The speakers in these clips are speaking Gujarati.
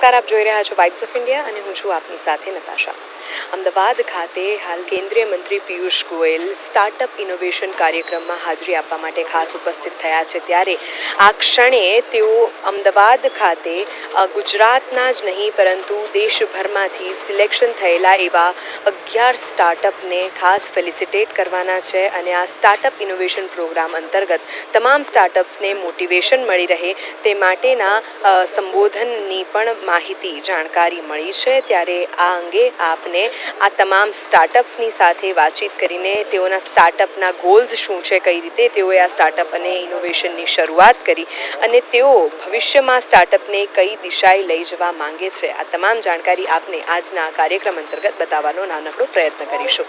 નમસ્કાર, આપ જોઈ રહ્યા છો વાઇબ્સ ઓફ ઇન્ડિયા અને હું છું આપની સાથે નતાશા. અમદાવાદ ખાતે હાલ કેન્દ્રીય મંત્રી પિયુષ ગોયલ સ્ટાર્ટઅપ ઇનોવેશન કાર્યક્રમમાં હાજરી આપવા માટે ખાસ ઉપસ્થિત થયા છે. ત્યારે આ ક્ષણે તેઓ અમદાવાદ ખાતે ગુજરાતના જ નહીં પરંતુ દેશભરમાંથી સિલેક્શન થયેલા એવા 11 સ્ટાર્ટઅપને ખાસ ફેલિસિટેટ કરવાના છે અને આ સ્ટાર્ટઅપ ઇનોવેશન પ્રોગ્રામ અંતર્ગત તમામ સ્ટાર્ટઅપ્સને મોટિવેશન મળી રહે તે માટેના સંબોધનની પણ માહિતી જાણકારી મળી છે. ત્યારે આ અંગે આપને આ તમામ સ્ટાર્ટઅપ્સની સાથે વાતચીત કરીને તેઓના સ્ટાર્ટઅપના ગોલ્સ શું છે, કઈ રીતે તેઓએ આ સ્ટાર્ટઅપ અને ઇનોવેશનની શરૂઆત કરી અને તેઓ ભવિષ્યમાં સ્ટાર્ટઅપને કઈ દિશાએ લઈ જવા માંગે છે, આ તમામ જાણકારી આપને આજના કાર્યક્રમ અંતર્ગત બતાવવાનો નાનકડો પ્રયત્ન કરીશું.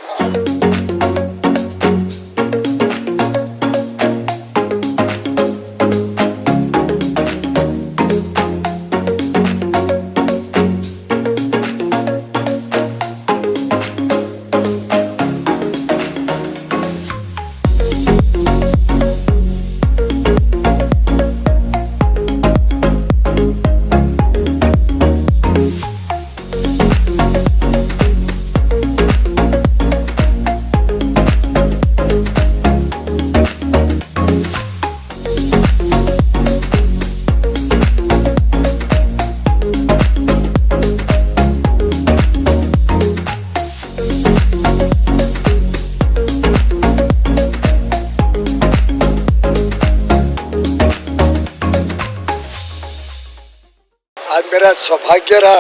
आज मेरा सौभाग्य रहा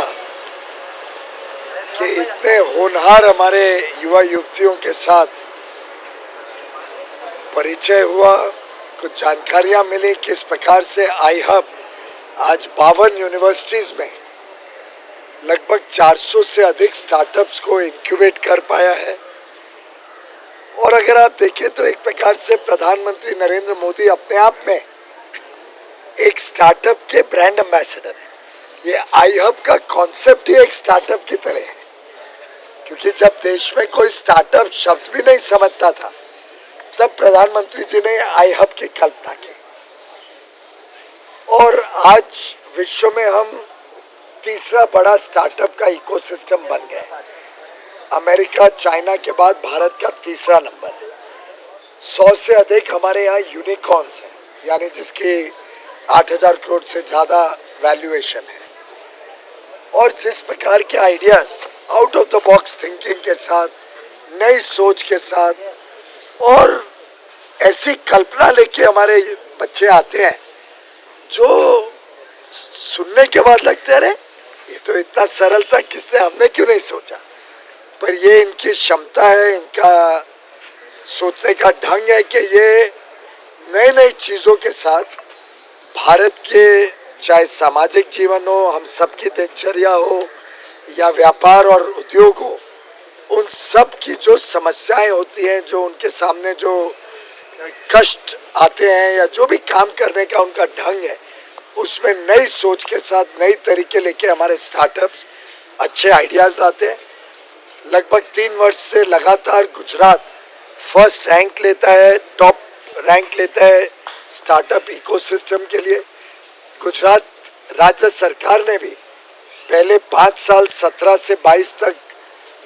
कि इतने होनहार हमारे युवा युवतियों के साथ परिचय हुआ, कुछ जानकारियां मिली किस प्रकार से आई हब आज 52 यूनिवर्सिटीज़ में लगभग 400 से अधिक स्टार्टअप्स को इंक्यूबेट कर पाया है. और अगर आप देखें तो एक प्रकार से प्रधानमंत्री नरेंद्र मोदी अपने आप में एक स्टार्टअप के ब्रांड एम्बेसडर हैं. ये आई हब का कॉन्सेप्ट ही एक स्टार्टअप की तरह है, क्योंकि जब देश में कोई स्टार्टअप शब्द भी नहीं समझता था तब प्रधानमंत्री जी ने आई हब की कल्पना की और आज विश्व में हम तीसरा बड़ा स्टार्टअप का इकोसिस्टम बन गए. अमेरिका चाइना के बाद भारत का तीसरा नंबर है. 100 से अधिक हमारे यहाँ यूनिकॉर्न्स हैं, यानी जिसकी 8,000 करोड़ से ज़्यादा वैल्यूएशन है. और जिस प्रकार के ideas out of the box thinking के साथ, नई सोच के साथ और ऐसी कल्पना लेके हमारे बच्चे आते हैं जो सुनने के बाद लगते हैं अरे ये तो इतना सरल था, किसने हमने क्यों नहीं सोचा. पर ये इनकी क्षमता है, इनका सोचने का ढंग है कि ये नई नई चीज़ों के साथ भारत के चाहे सामाजिक जीवन हो, हम सबकी दिनचर्या हो या व्यापार और उद्योग हो, उन सब की जो समस्याएं होती हैं, जो उनके सामने जो कष्ट आते हैं या जो भी काम करने का उनका ढंग है, उसमें नई सोच के साथ नई तरीके लेके हमारे स्टार्टअप्स अच्छे आइडियाज़ लाते हैं. लगभग 3 वर्ष से लगातार गुजरात फर्स्ट रैंक लेता है, टॉप रैंक लेता है स्टार्टअप इकोसिस्टम के लिए. गुजरात राज्य सरकार ने भी पहले 5 साल 17 से 22 तक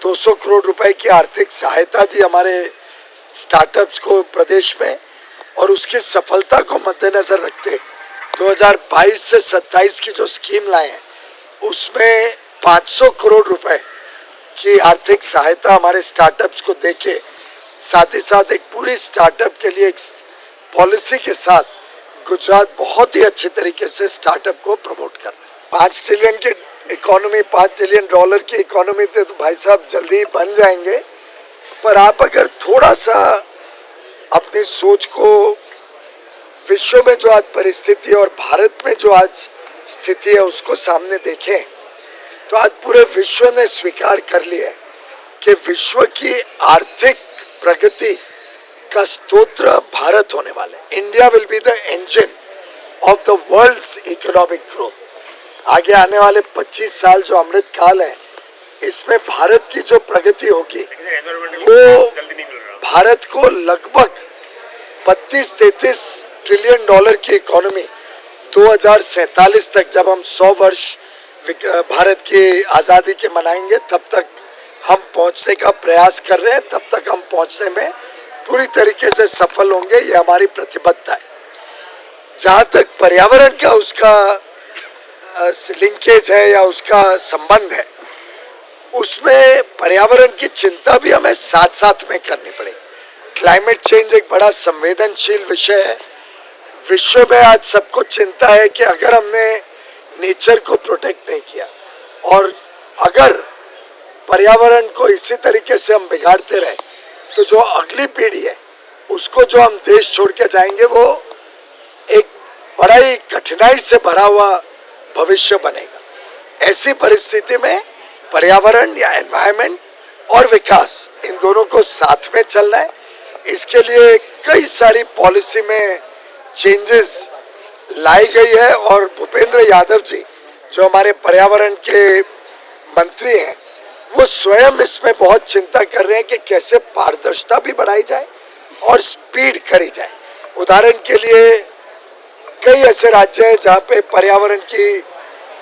200 करोड़ रुपए की आर्थिक सहायता दी हमारे स्टार्टअप्स को प्रदेश में, और उसकी सफलता को मद्देनज़र रखते 2022 से 27 की जो स्कीम लाए हैं उसमें 500 करोड़ रुपए की आर्थिक सहायता हमारे स्टार्टअप्स को देके, साथ ही साथ एक पूरी स्टार्टअप के लिए एक पॉलिसी के साथ गुजरात बहुत ही अच्छे तरीके से स्टार्टअप को प्रमोट कर रहा है. 5 ट्रिलियन की इकोनॉमी, $5 ट्रिलियन की इकोनॉमी थे तो भाई साहब जल्दी ही बन जाएंगे. पर आप अगर थोड़ा सा अपनी सोच को विश्व में जो आज परिस्थिति और भारत में जो आज स्थिति है उसको सामने देखें तो आज पूरे विश्व ने स्वीकार कर लिया है कि विश्व की आर्थिक प्रगति का स्तोत्र भारत होने वाला है. India will be the engine of the world's economic growth. आगे आने वाले 25 साल जो अमृत काल है, इसमें भारत की जो प्रगति होगी वो भारत को लगभग 32-33 ट्रिलियन डॉलर की इकोनॉमी 2047 तक, जब हम 100 वर्ष भारत की आज़ादी के मनाएंगे, तब तक हम पहुंचने का प्रयास कर रहे हैं, तब तक हम पहुंचने में पूरी तरीके से सफल होंगे, ये हमारी प्रतिबद्धता है। जहाँ तक पर्यावरण का उसका लिंकेज है या उसका संबंध है, उसमें पर्यावरण की चिंता भी हमें साथ साथ में करनी पड़ेगी। क्लाइमेट चेंज एक बड़ा संवेदनशील विषय है। विश्व में आज सबको चिंता है कि अगर हमने नेचर को प्रोटेक्ट नहीं किया और अगर पर्यावरण को इसी तरीके से हम बिगाड़ते रहे, तो जो अगली पीढ़ी है उसको जो हम देश छोड़ के जाएंगे वो एक बड़ा ही कठिनाई से भरा हुआ भविष्य बनेगा। ऐसी परिस्थिति में पर्यावरण या एनवायरनमेंट और विकास, इन दोनों को साथ में चलना है। इसके लिए कई सारी पॉलिसी में चेंजेस लाई गई है और भूपेंद्र यादव जी जो हमारे पर्यावरण के मंत्री हैं, वो स्वयं इसमें बहुत चिंता कर रहे हैं कि कैसे पारदर्शिता भी बढ़ाई जाए और स्पीड करी जाए। उदाहरण के लिए कई ऐसे राज्य हैं जहाँ पे पर्यावरण की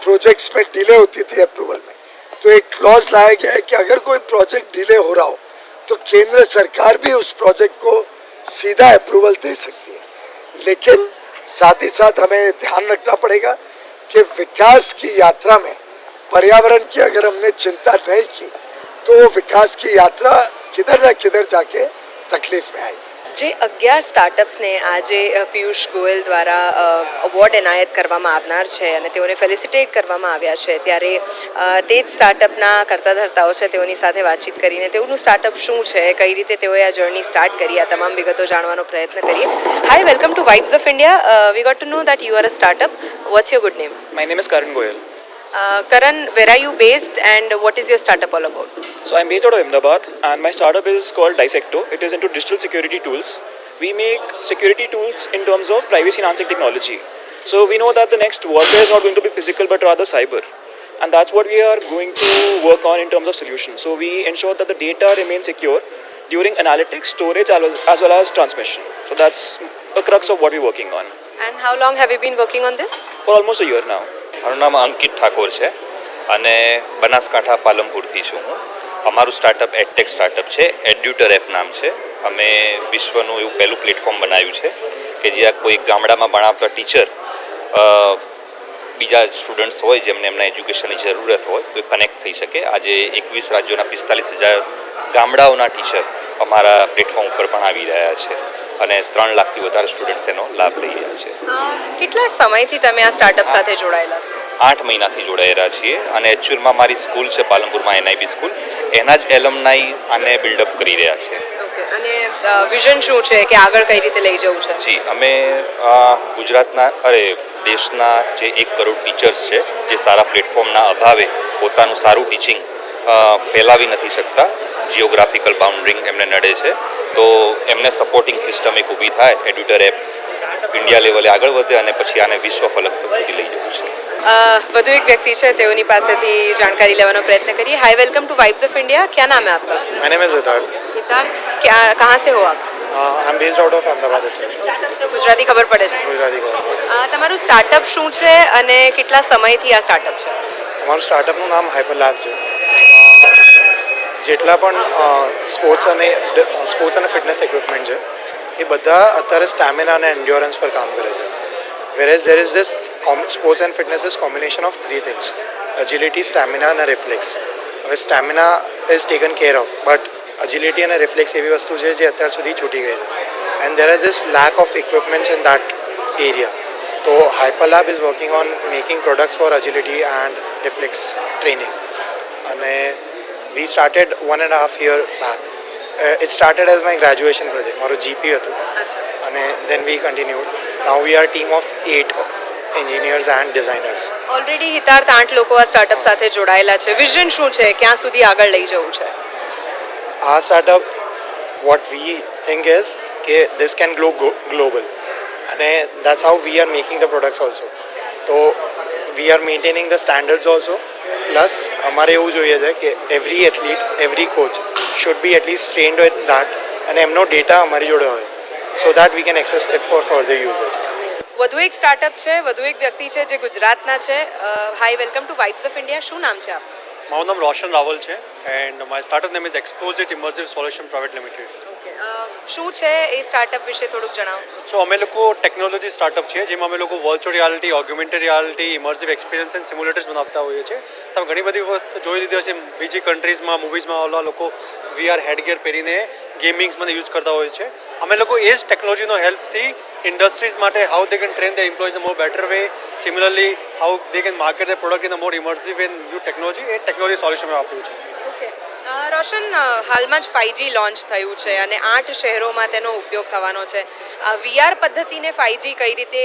प्रोजेक्ट्स में डिले होती थी अप्रूवल में, तो एक क्लॉज लाया गया है कि अगर कोई प्रोजेक्ट डिले हो रहा हो तो केंद्र सरकार भी उस प्रोजेक्ट को सीधा अप्रूवल दे सकती है। लेकिन साथ ही साथ हमें ध्यान रखना पड़ेगा कि विकास की यात्रा में पर्यावरण की अगर हमने चिंता नहीं की तो विकास की यात्रा किधर न किधर जाके तकलीफ में आएगी। જે 11 સ્ટાર્ટઅપ્સને આજે પિયુષ ગોયલ દ્વારા અવોર્ડ એનાયત કરવામાં આવનાર છે અને તેઓને ફેલિસિટેટ કરવામાં આવ્યા છે, ત્યારે તે જ સ્ટાર્ટઅપના કરતા ધર્તાઓ છે તેઓની સાથે વાતચીત કરીને તેઓનું સ્ટાર્ટઅપ શું છે, કઈ રીતે તેઓએ આ જર્ની સ્ટાર્ટ કરી, આ તમામ વિગતો જાણવાનો પ્રયત્ન કરીએ. Hi, welcome to vibes of India. We got to know that you are a startup. What's your good name? My name is Karan Goyal. Karan, where are you based and what is your startup all about? So I'm based out of Ahmedabad and my startup is called Dissecto. It is into digital security tools. We make security tools in terms of privacy enhancing technology. So we know that the next warfare is not going to be physical but rather cyber. And that's what we are going to work on in terms of solutions. So we ensure that the data remains secure during analytics, storage as well as transmission. So that's a crux of what we're working on. And how long have you been working on this? For almost a year now. મારું નામ અંકિત ઠાકોર છે અને બનાસકાંઠા પાલનપુરથી છું હું. અમારું સ્ટાર્ટઅપ એડટેક સ્ટાર્ટઅપ છે, એડ્યુટર એપ નામ છે. અમે વિશ્વનું એવું પહેલું પ્લેટફોર્મ બનાવ્યું છે કે જ્યાં કોઈ ગામડામાં ભણાવતા ટીચર બીજા સ્ટુડન્ટ્સ હોય જેમને એમના એજ્યુકેશનની જરૂરત હોય તો એ કનેક્ટ થઈ શકે. આજે 21 રાજ્યોના 45,000 ગામડાઓના ટીચર અમારા પ્લેટફોર્મ ઉપર પણ આવી રહ્યા છે અને 3 લાખથી વધારે સ્ટુડન્ટ્સ એનો લાભ લઈ રહ્યા છે. કેટલા સમયથી તમે આ સ્ટાર્ટઅપ સાથે જોડાયેલા છો? 8 મહિનાથી જોડાયેલા છીએ અને એકચ્યુઅલમાં મારી સ્કૂલ છે પાલનપુરમાં, એનઆઈબી સ્કૂલ, એના જ એલમનાઈ આને બિલ્ડઅપ કરી રહ્યા છે. ઓકે, અને વિઝન શું છે કે આગળ કઈ રીતે લઈ જવું છે? જી, અમે ગુજરાતના દેશના જે 1 કરોડ ટીચર્સ છે જે સારા પ્લેટફોર્મના અભાવે પોતાનું સારું ટીચિંગ ફેલાવી નથી શકતા, જિયોગ્રાફિકલ બાઉન્ડ્રીંગ એમને નડે છે, તો એમને સપોર્ટિંગ સિસ્ટમ એક ઊભી થાય, એડ્યુટર એપ ઇન્ડિયા લેવલે આગળ વધે અને પછી આને વિશ્વ ફલક સુધી લઈ જવું છે. વધુ એક વ્યક્તિ છે, તેઓની પાસેથી જાણકારી લેવાનો પ્રયત્ન કરીએ. Hi, welcome to vibes of India. क्या नाम है आपका? My name is Hitarth. हितार्थ, क्या कहाँ से हो आप? I'm based out of Ahmedabad itself. Gujarati ખબર પડે છે. ગુજરાતી ગવર્મેન્ટ. તમારું સ્ટાર્ટઅપ શું છે અને કેટલા સમયથી આ સ્ટાર્ટઅપ છે? અમારું સ્ટાર્ટઅપનું નામ હાઇપર લેબ છે. જેટલા પણ સ્પોર્ટ્સ અને ફિટનેસ ઇક્વિપમેન્ટ છે એ બધા અત્યારે સ્ટેમિના અને એન્ડ્યોરન્સ પર કામ કરે છે. whereas there is this sports and fitness is combination of 3 things: agility, stamina and reflex. Stamina is taken care of, but agility and reflex એવી વસ્તુ છે જે અત્યાર સુધી છૂટી ગઈ છે, and there is this lack of equipments in that area. So Hyperlab is working on making products for agility and reflex training. અને we started 1.5 year back. It started as my graduation project, મારું GP હતું, અને then we continued. Now we are a team of 8 engineers and designers. Already હિતાર્થ 8 લોકો આ સ્ટાર્ટઅપ સાથે જોડાયેલા છે. વિઝન શું છે, ક્યાં સુધી આગળ લઈ જવું છે? Our startup, what we think is કે this can go global, અને that's how we are making the products also. So we are maintaining the standards also. Plus અમારે એવું જોઈએ છે કે every athlete, every coach should be at least trained in that, અને એમનો ડેટા અમારી જોડે હોય, so that we can access it for further users. વધુ એક સ્ટાર્ટઅપ છે, વધુ એક વ્યક્તિ છે જે ગુજરાતના છે. Hi, welcome to vibes of India. શું નામ છે આપ? મારું નામ રોશન રાવલ છે and my startup name is exposit immersive solution private limited. Okay, શું છે એ સ્ટાર્ટઅપ વિશે થોડુંક જણાવો. સો અમે લોકો ટેકનોલોજી સ્ટાર્ટઅપ છીએ જેમાં અમે લોકો virtual reality, augmented reality, immersive experience and simulators બનાવતા હોઈએ છીએ. તમે ઘણી બધી વખત જોઈ લીધી હશે બીજી કન્ટ્રીઝમાં, મૂવીઝમાં ઓલા લોકો VR હેડગિયર પહેરીને ગેમિંગ્સમાં યુઝ કરતા હોય છે. અમે લોકો એ જ ટેકનોલોજીનો હેલ્પથી ઇન્ડસ્ટ્રીઝ માટે how they can train the employees in more better way, similarly how they can market the product in a more immersive and new technology, એ ટેકનોલોજી સોલ્યુશન અમે આપ્યું છે. ઓકે, રોશન, હાલમાં જ 5G લોન્ચ થયું છે અને 8 શહેરોમાં તેનો ઉપયોગ થવાનો છે. VR પદ્ધતિને 5G કઈ રીતે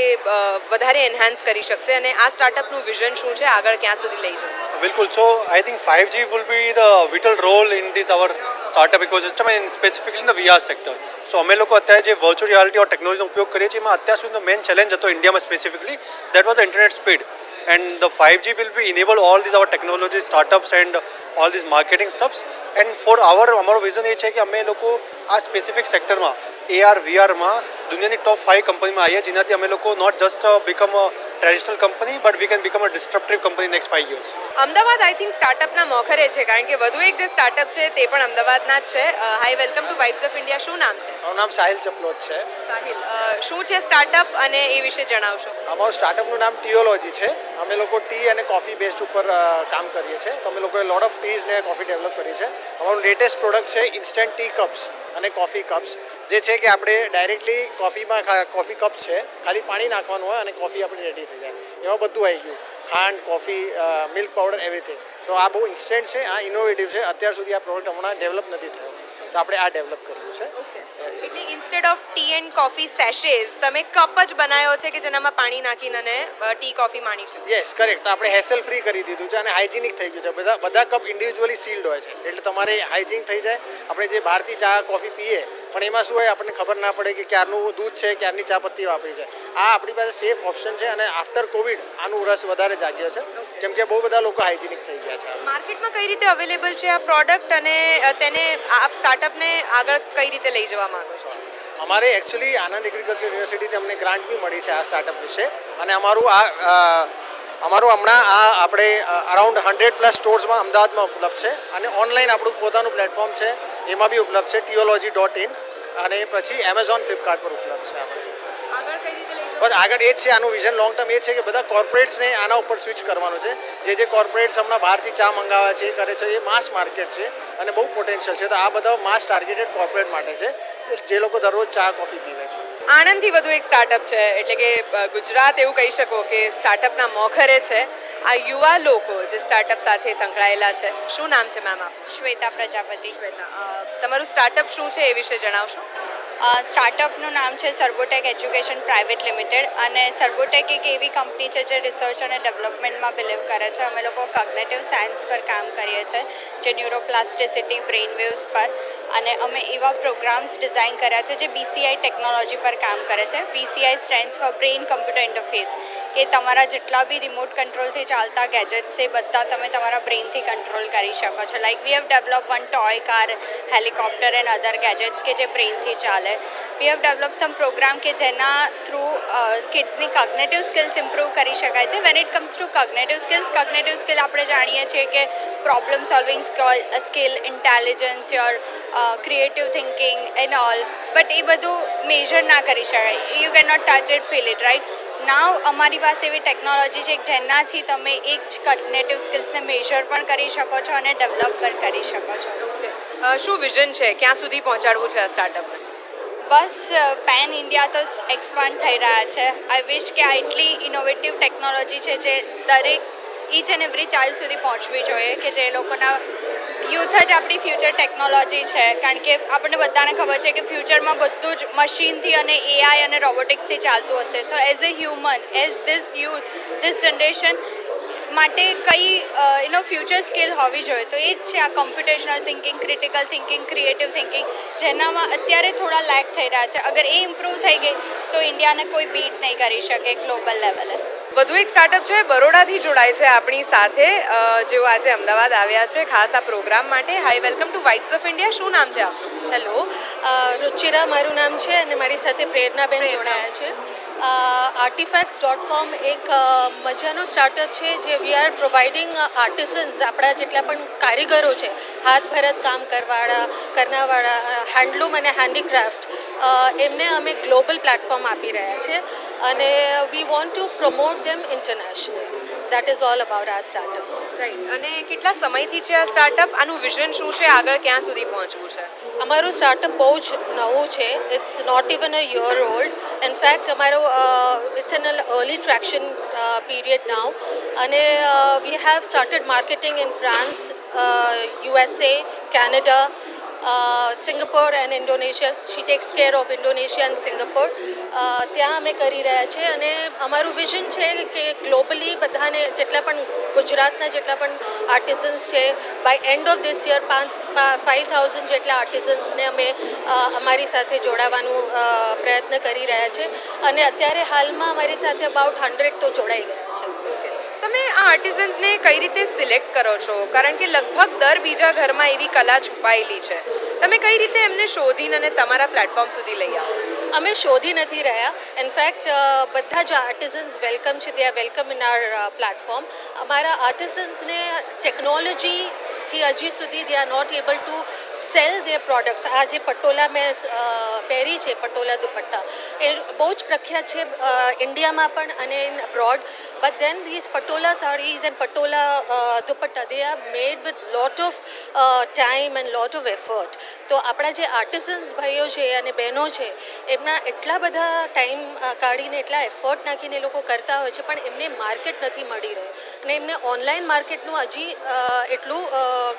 વધારે એન્હાન્સ કરી શકશે અને આ સ્ટાર્ટઅપનું વિઝન શું છે, આગળ ક્યાં સુધી લઈ જવું? બિલકુલ. So I think 5G will be the vital role in this our startup ecosystem and specifically in the VR sector. સો અમે લોકો અત્યારે જે વર્ચ્યુઅલ રિયાલિટી ઓર ટેકનોલોજીનો ઉપયોગ કરીએ છીએ એમાં અત્યાર સુધીનો મેઇન ચેલેન્જ હતો ઇન્ડિયામાં specifically, that was internet speed. And the 5G will be enable all these our technology startups and all these marketing stuffs. And for અમારો વિઝન એ છે કે અમે લોકો આ સ્પેસિફિક સેક્ટરમાં AR VRમાં દુનિયાની ટોપ 5 કંપનીમાં આવીએ, જેનાથી અમે લોકો not just become a traditional company but we can become a disruptive company next 5 years. Ahmedabad I think સ્ટાર્ટઅપના મોખરે છે, કારણ કે વધુ એક જે સ્ટાર્ટઅપ છે તે પણ અમદાવાદના જ છે. Hi, welcome to vibes of India. શું નામ છે? મારું નામ સાહિલ ચપલોત છે. સાહિલ, શું છે સ્ટાર્ટઅપ અને એ વિશે જણાવશો. અમારું સ્ટાર્ટઅપનું નામ ટીઓલોજી છે. અમે લોકો ટી અને કોફી બેસ્ડ ઉપર કામ કરીએ છીએ. તો અમે લોકોએ લોટ ઓફ ટીઝ ને કોફી ડેવલપ કરી છે. અમારું લેટેસ્ટ પ્રોડક્ટ છે ઇન્સ્ટન્ટ ટી કપ્સ અને કોફી કપ્સ, જે છે કે આપણે ડાયરેક્ટલી કોફી કપ્સ છે, ખાલી પાણી નાખવાનું હોય અને કોફી આપણી રેડી થઈ જાય. એમાં બધું આવી ગયું, ખાંડ, કોફી, મિલ્ક પાવડર, એવરીથિંગ. સો આ બહુ ઇન્સ્ટન્ટ છે, આ ઇનોવેટિવ છે. અત્યાર સુધી આ પ્રોડક્ટ હમણાં ડેવલપ નથી થયો, તો આપણે આ ડેવલપ કર્યું છે. એટલે instead of tea and coffee સેશેઝ તમે કપ જ બનાવ્યો છે કે જેનામાં પાણી નાખીને અને ટી કોફી માણી શકો. Yes, correct. તો આપણે હેસલ ફ્રી કરી દીધું છે અને હાઇજિનિક થઈ ગયું છે. બધા કપ ઇન્ડિવિજ્યુઅલી સીલ્ડ હોય છે, એટલે તમારે હાઇજીન થઈ જાય. આપણે જે બહારથી ચા કોફી પીએ પણ એમાં શું હોય આપણને ખબર ના પડે કે ક્યારનું દૂધ છે, ક્યારની ચા પત્તી વાપરી છે. આ આપણી પાસે સેફ ઓપ્શન છે અને આફ્ટર કોવિડ આનું રસ વધારે જાગ્યો છે, કેમ કે બહુ બધા લોકો હાઇજિનિક થઈ ગયા છે. માર્કેટમાં કઈ રીતે અવેલેબલ છે આ પ્રોડક્ટ અને તેને આપ સ્ટાર્ટઅપને આગળ કઈ રીતે લઈ જવા માંગો છો? અમારે એકચ્યુઅલી આનંદ એગ્રીકલ્ચર યુનિવર્સિટીથી અમને ગ્રાન્ટ બી મળી છે આ સ્ટાર્ટઅપ વિશે, અને અમારું હમણાં આપણે અરાઉન્ડ 100+ સ્ટોર્સમાં અમદાવાદમાં ઉપલબ્ધ છે અને ઓનલાઈન આપણું પોતાનું પ્લેટફોર્મ છે, એમાં બી ઉપલબ્ધ છે ટીઓલોજી.in, અને પછી એમેઝોન, ફ્લિપકાર્ટ પર ઉપલબ્ધ છે. આગળ કઈ રીતે લઈ જવા? બસ આગળ એ જ છે, આનું વિઝન લોંગ ટર્મ એ છે કે બધા કોર્પોરેટ્સને આના ઉપર સ્વિચ કરવાનું છે. જે કોર્પોરેટ્સ હમણાં બહારથી ચા મંગાવે છે, એ કરે છે, એ માસ માર્કેટ છે અને બહુ પોટેન્શિયલ છે. તો આ બધા માસ ટાર્ગેટેડ કોર્પોરેટ માટે છે, જે લોકો દરરોજ ચા કોફી પીવે છે. આણંદથી વધુ એક સ્ટાર્ટઅપ છે, એટલે કે ગુજરાત એવું કહી શકો કે સ્ટાર્ટઅપના મોખરે છે. આ યુવા લોકો જે સ્ટાર્ટઅપ સાથે સંકળાયેલા છે, શું નામ છે મેમ આપ? શ્વેતા પ્રજાપતિ. તમારું સ્ટાર્ટઅપ શું છે એ વિશે જણાવશો. સ્ટાર્ટઅપનું નામ છે સર્બોટેક એજ્યુકેશન પ્રાઇવેટ લિમિટેડ, અને સર્બોટેક એક એવી કંપની છે જે રિસર્ચ અને ડેવલપમેન્ટમાં બિલીવ કરે છે. અમે લોકો કોગ્નેટિવ સાયન્સ પર કામ કરીએ છીએ, જે ન્યુરોપ્લાસ્ટિસિટી, બ્રેઇન વેવ્સ પર, અને અમે એવા પ્રોગ્રામ્સ ડિઝાઇન કર્યા છે જે BCI ટેકનોલોજી પર કામ કરે છે. BCI stands for brain computer interface, કે તમારા જેટલા બી રિમોટ કંટ્રોલથી ચાલતા ગેજેટ્સ છે બધા તમે તમારા બ્રેઇનથી કંટ્રોલ કરી શકો છો. Like we have develop one toy car, helicopter and other gadgets કે જે બ્રેઇનથી ચાલે. We have develop some program કે જેના થ્રુ કિડ્સની કોગ્નેટિવ સ્કિલ્સ ઇમ્પ્રૂવ કરી શકાય છે. When it comes to cognitive skill આપણે જાણીએ છીએ કે problem solving skill, intelligence, your creative thinking and all, but એ બધું મેજર ના કરી શકાય. You can not touch it, feel it, right? Now અમારી પાસે એવી ટેકનોલોજી છે જેનાથી તમે એક જ કોગ્નેટિવ સ્કિલ્સને મેજર પણ કરી શકો છો અને ડેવલપ પણ કરી શકો છો. ઓકે, શું વિઝન છે, ક્યાં સુધી પહોંચાડવું છે આ સ્ટાર્ટઅપ? બસ પેન ઇન્ડિયા તો એક્સપાન્ડ થઈ રહ્યા છે. આઈ વિશ કે આ એટલી ઇનોવેટિવ ટેકનોલોજી છે જે દરેક ઈચ એન્ડ એવરી ચાઇલ્ડ સુધી પહોંચવી જોઈએ, કે જે લોકોના યુથ જ આપણી ફ્યુચર ટેકનોલોજી છે. કારણ કે આપણને બધાને ખબર છે કે ફ્યુચરમાં બધું જ મશીનથી અને AI અને રોબોટિક્સથી ચાલતું હશે. સો as a human, as this youth, this generation માટે કઈ ફ્યુચર સ્કિલ હોવી જોઈએ, તો એ જ છે આ computational thinking, critical thinking, creative thinking, જેનામાં અત્યારે થોડા લેક થઈ રહ્યા છે. અગર એ ઇમ્પ્રૂવ થઈ ગઈ તો ઇન્ડિયાને કોઈ બીટ નહીં કરી શકે ગ્લોબલ લેવલે. વધુ એક સ્ટાર્ટઅપ છે બરોડાથી જોડાય છે આપણી સાથે જેઓ આજે અમદાવાદ આવ્યા છે ખાસ આ પ્રોગ્રામ માટે. Hi, welcome to vibes of India. શું નામ છે આપનું? હેલો, રુચિરા મારું નામ છે અને મારી સાથે પ્રેરણાબેન જોડાયા છે. artifacts.com એક મજાનું સ્ટાર્ટઅપ છે જે વી આર પ્રોવાઇડિંગ આર્ટિસન્સ, આપણા જેટલા પણ કારીગરો છે, હાથ ભરત કામ કરનાવાળા, હેન્ડલૂમ અને હેન્ડીક્રાફ્ટ, એમને અમે ગ્લોબલ પ્લેટફોર્મ આપી રહ્યા છે અને we want to promote them international. That is all about our startup. Right. અને કેટલા સમયથી છે આ સ્ટાર્ટઅપ? આનું વિઝન શું છે? આગળ ક્યાં સુધી પહોંચવું છે? અમારું સ્ટાર્ટઅપ બહુ જ નવું છે. It's not even a year old. In fact અમારો it's an early traction period now અને we have started marketing in France, USA, Canada, Singapore and Indonesia. She takes care of Indonesia and Singapore. ત્યાં અમે કરી રહ્યા છીએ અને અમારું વિઝન છે કે ગ્લોબલી બધાને, જેટલા પણ ગુજરાતના જેટલા પણ આર્ટિઝન્સ છે, by end of this year 5,000 જેટલા આર્ટિઝન્સને અમે અમારી સાથે જોડાવાનું પ્રયત્ન કરી રહ્યા છે અને અત્યારે હાલમાં અમારી સાથે અબાઉટ 100 તો જોડાઈ ગયા છે. તમે આ આર્ટિઝન્સને કઈ રીતે સિલેક્ટ કરો છો? કારણ કે લગભગ દર બીજા ઘરમાં એવી કલા છુપાયેલી છે. તમે કઈ રીતે એમને શોધીને અને તમારા પ્લેટફોર્મ સુધી લઈ આવો? અમે શોધી નથી રહ્યા. ઇનફેક્ટ બધા જ આર્ટિઝન્સ વેલકમ છે. They are welcome in our platform. અમારા આર્ટિઝન્સને ટેકનોલોજીથી હજી સુધી they are not able to sell their products. આ જે પટોલા મેં પહેરી છે, પટોલા દુપટ્ટા, એ બહુ જ પ્રખ્યાત છે ઇન્ડિયામાં પણ અને in abroad. But then these patola saris and patola dupatta, they are made with lot of time and lot of effort. તો આપણા જે આર્ટિઝન્સ ભાઈઓ છે અને બહેનો છે, એમના એટલા બધા ટાઈમ કાઢીને એટલા એફર્ટ નાખીને એ લોકો કરતા હોય છે, પણ એમને માર્કેટ નથી મળી રહ્યું અને એમને ઓનલાઈન માર્કેટનું હજી એટલું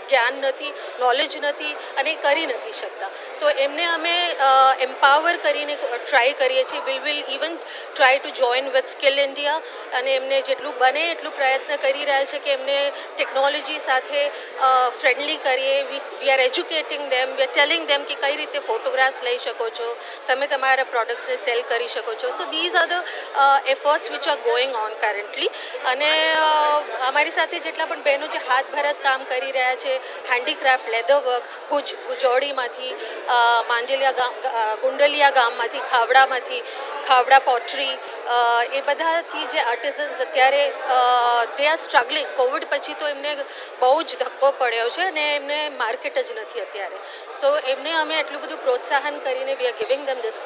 જ્ઞાન નથી, નોલેજ નથી અને એ કરી નથી શકતા. તો એમને અમે એમ્પાવર કરીને ટ્રાય કરીએ છીએ. Will even try to join with skill India અને એમને જેટલું બને એટલું પ્રયત્ન કરી રહ્યા છે કે એમને ટેકનોલોજી સાથે ફ્રેન્ડલી કરીએ. We are educating them, we are telling them કે કઈ રીતે ફોટોગ્રાફ્સ લઈ શકો છો, તમે તમારા પ્રોડક્ટ્સને સેલ કરી શકો છો. સો these are the efforts which are going on currently. અને અમારી સાથે જેટલા પણ બહેનો જે હાથ ભરત કામ કરી રહ્યા છે, હેન્ડીક્રાફ્ટ, લેધર વર્ક, ભુજોડીમાંથી, ગુંડલિયા ગામમાંથી, ખાવડા પોટરી, એ બધાથી જે આર્ટિઝન્સ અત્યારે દે આર સ્ટ્રગલિંગ. કોવિડ પછી તો એમને બહુ જ ધક્કો પડ્યો છે અને એમને માર્કેટ જ નથી અત્યારે. તો એમને અમે એટલું બધું પ્રોત્સાહન કરીને we are giving them this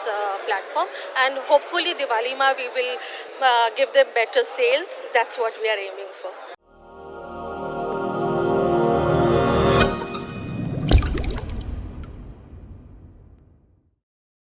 platform and hopefully દિવાળીમાં we will give them better sales. That's what we are aiming for.